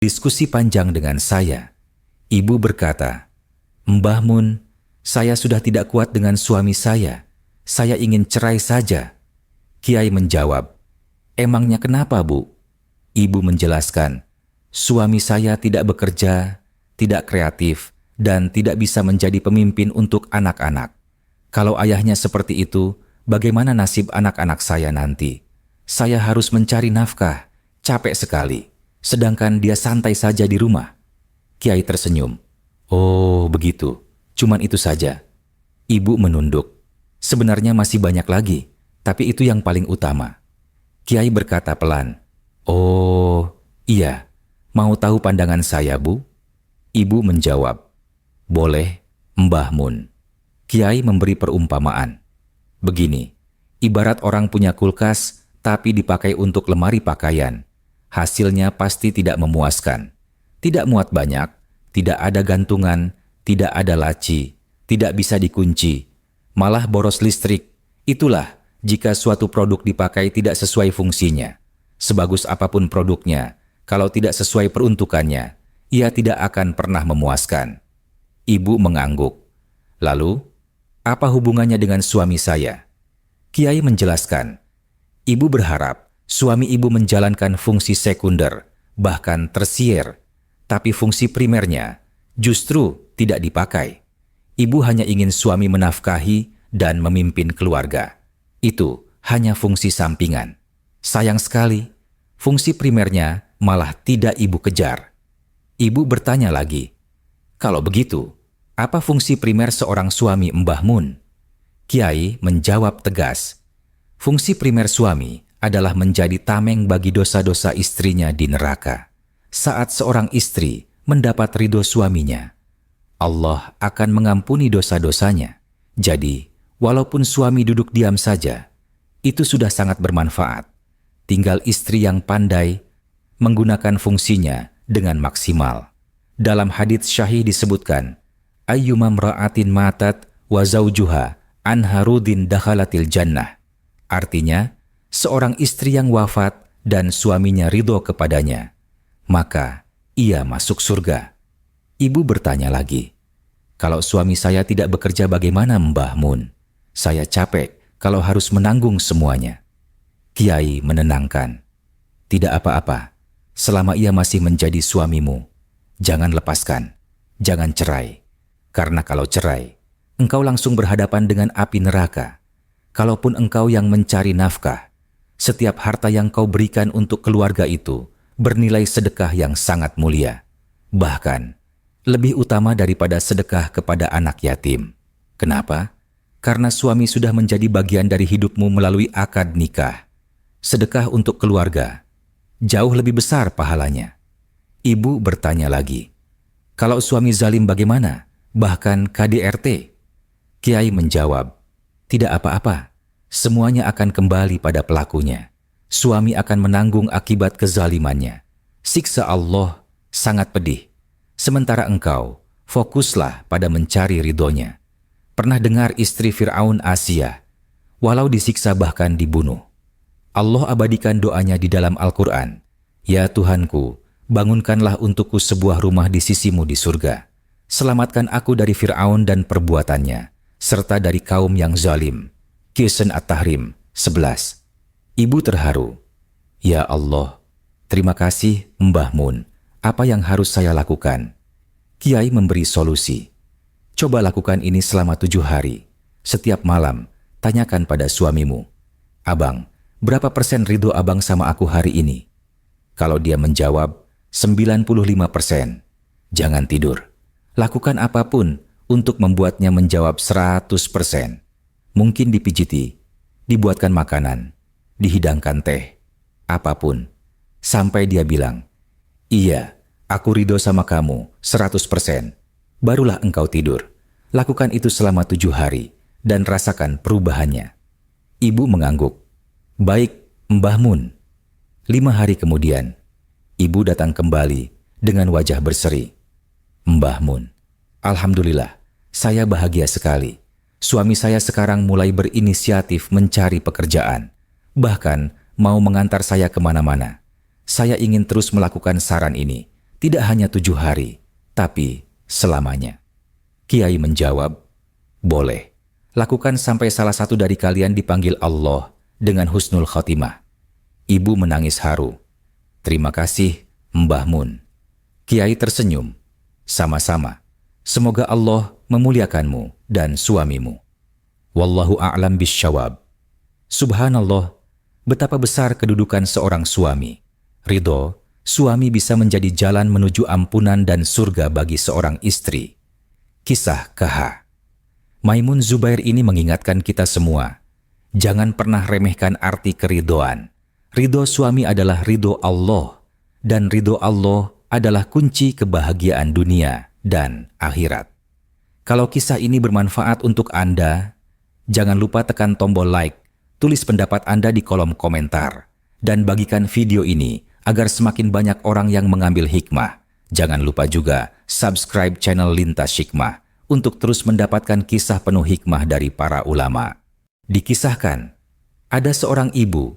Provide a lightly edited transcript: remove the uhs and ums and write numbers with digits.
diskusi panjang dengan saya. Ibu berkata, "Mbah Mun, saya sudah tidak kuat dengan suami saya. Saya ingin cerai saja." Kiai menjawab, "Emangnya kenapa, Bu?" Ibu menjelaskan, "Suami saya tidak bekerja, tidak kreatif, dan tidak bisa menjadi pemimpin untuk anak-anak. Kalau ayahnya seperti itu, bagaimana nasib anak-anak saya nanti? Saya harus mencari nafkah, capek sekali, sedangkan dia santai saja di rumah." Kiai tersenyum. "Oh, begitu. Cuman itu saja." Ibu menunduk. "Sebenarnya masih banyak lagi, tapi itu yang paling utama." Kiai berkata pelan, "Oh, iya. Mau tahu pandangan saya, Bu?" Ibu menjawab, "Boleh, Mbah Mun." Kiai memberi perumpamaan. Begini, ibarat orang punya kulkas, tapi dipakai untuk lemari pakaian. Hasilnya pasti tidak memuaskan. Tidak muat banyak, tidak ada gantungan, tidak ada laci, tidak bisa dikunci, malah boros listrik. Itulah jika suatu produk dipakai tidak sesuai fungsinya. Sebagus apapun produknya, kalau tidak sesuai peruntukannya, ia tidak akan pernah memuaskan. Ibu mengangguk. "Lalu, apa hubungannya dengan suami saya?" Kiai menjelaskan, "Ibu berharap suami ibu menjalankan fungsi sekunder, bahkan tersier, tapi fungsi primernya justru tidak dipakai. Ibu hanya ingin suami menafkahi dan memimpin keluarga. Itu hanya fungsi sampingan. Sayang sekali, fungsi primernya malah tidak ibu kejar." Ibu bertanya lagi, "Kalau begitu, apa fungsi primer seorang suami, Mbah Mun?" Kiai menjawab tegas, "Fungsi primer suami adalah menjadi tameng bagi dosa-dosa istrinya di neraka. Saat seorang istri mendapat ridho suaminya, Allah akan mengampuni dosa-dosanya. Jadi, walaupun suami duduk diam saja, itu sudah sangat bermanfaat. Tinggal istri yang pandai menggunakan fungsinya dengan maksimal. Dalam hadits syahih disebutkan, ayyuma mra'atin matat wa zaujuha anharudin dakhalatil jannah. Artinya, seorang istri yang wafat dan suaminya ridho kepadanya, maka ia masuk surga. Ibu bertanya lagi, "Kalau suami saya tidak bekerja bagaimana, Mbah Mun? Saya capek kalau harus menanggung semuanya." Kiai menenangkan, "Tidak apa-apa, selama ia masih menjadi suamimu, jangan lepaskan, jangan cerai. Karena kalau cerai, engkau langsung berhadapan dengan api neraka. Kalaupun engkau yang mencari nafkah, setiap harta yang kau berikan untuk keluarga itu bernilai sedekah yang sangat mulia. Bahkan, lebih utama daripada sedekah kepada anak yatim. Kenapa? Karena suami sudah menjadi bagian dari hidupmu melalui akad nikah. Sedekah untuk keluarga jauh lebih besar pahalanya." Ibu bertanya lagi, "Kalau suami zalim bagaimana? Bahkan KDRT?" Kiai menjawab, "Tidak apa-apa. Semuanya akan kembali pada pelakunya. Suami akan menanggung akibat kezalimannya. Siksa Allah sangat pedih. Sementara engkau, fokuslah pada mencari ridhonya. Pernah dengar istri Fir'aun Asia? Walau disiksa bahkan dibunuh, Allah abadikan doanya di dalam Al-Quran. Ya Tuhanku, bangunkanlah untukku sebuah rumah di sisimu di surga. Selamatkan aku dari Fir'aun dan perbuatannya, serta dari kaum yang zalim. Kisah At-Tahrim 11. Ibu terharu. Ya Allah, terima kasih Mbah Mun. Apa yang harus saya lakukan? Kiai memberi solusi. Coba lakukan ini selama 7 hari. Setiap malam, tanyakan pada suamimu, "Abang, berapa persen ridho abang sama aku hari ini?" Kalau dia menjawab 95%, jangan tidur. Lakukan apapun untuk membuatnya menjawab 100%. Mungkin dipijiti, dibuatkan makanan, dihidangkan teh, apapun. Sampai dia bilang, "Iya, aku ridho sama kamu 100%. Barulah engkau tidur. Lakukan itu selama 7 hari dan rasakan perubahannya." Ibu mengangguk. "Baik, Mbah Mun." 5 hari kemudian, ibu datang kembali dengan wajah berseri. "Mbah Mun, alhamdulillah, saya bahagia sekali. Suami saya sekarang mulai berinisiatif mencari pekerjaan. Bahkan mau mengantar saya kemana-mana. Saya ingin terus melakukan saran ini. Tidak hanya 7 hari, tapi selamanya. Kiai menjawab, boleh. Lakukan sampai salah satu dari kalian dipanggil Allah dengan husnul khotimah. Ibu menangis haru. Terima kasih, Mbah Mun. Kiai tersenyum. Sama-sama. Semoga Allah memuliakanmu dan suamimu. Wallahu a'lam bisyawab. Subhanallah, betapa besar kedudukan seorang suami. Ridho, suami bisa menjadi jalan menuju ampunan dan surga bagi seorang istri. Kisah KH. Maimun Zubair ini mengingatkan kita semua, jangan pernah remehkan arti keridhoan. Ridho suami adalah ridho Allah, dan ridho Allah adalah kunci kebahagiaan dunia dan akhirat. Kalau kisah ini bermanfaat untuk Anda, jangan lupa tekan tombol like, tulis pendapat Anda di kolom komentar, dan bagikan video ini agar semakin banyak orang yang mengambil hikmah. Jangan lupa juga subscribe channel Lintas Hikmah untuk terus mendapatkan kisah penuh hikmah dari para ulama. Dikisahkan, ada seorang ibu